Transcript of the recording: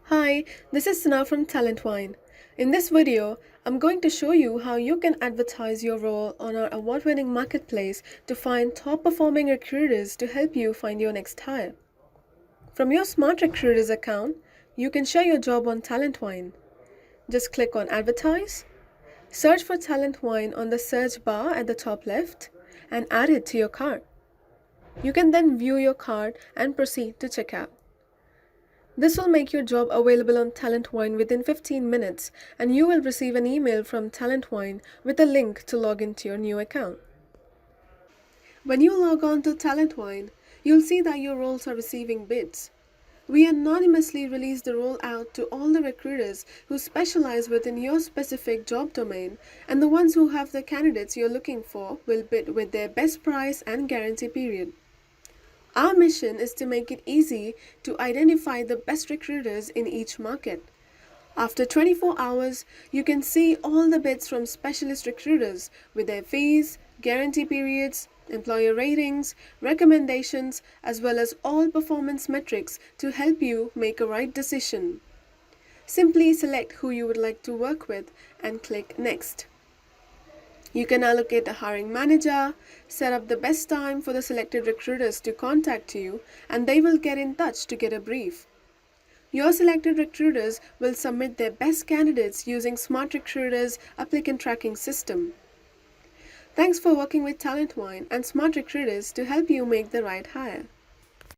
Hi, this is Sana from TalentVine. In this video, I'm going to show you how you can advertise your role on our award-winning marketplace to find top-performing recruiters to help you find your next hire. From your SmartRecruiters account, you can share your job on TalentVine. Just click on Advertise, search for TalentVine on the search bar at the top left, and add it to your cart. You can then view your cart and proceed to checkout. This will make your job available on TalentVine within 15 minutes, and you will receive an email from TalentVine with a link to log into your new account. When you log on to TalentVine, you'll see that your roles are receiving bids. We anonymously release the role out to all the recruiters who specialize within your specific job domain, and the ones who have the candidates you're looking for will bid with their best price and guarantee period. Our mission is to make it easy to identify the best recruiters in each market. After 24 hours, you can see all the bids from specialist recruiters with their fees, guarantee periods, employer ratings, recommendations, as well as all performance metrics to help you make a right decision. Simply select who you would like to work with and click Next. You can allocate a hiring manager, set up the best time for the selected recruiters to contact you, and they will get in touch to get a brief. Your selected recruiters will submit their best candidates using SmartRecruiters applicant tracking system. Thanks for working with TalentVine and SmartRecruiters to help you make the right hire.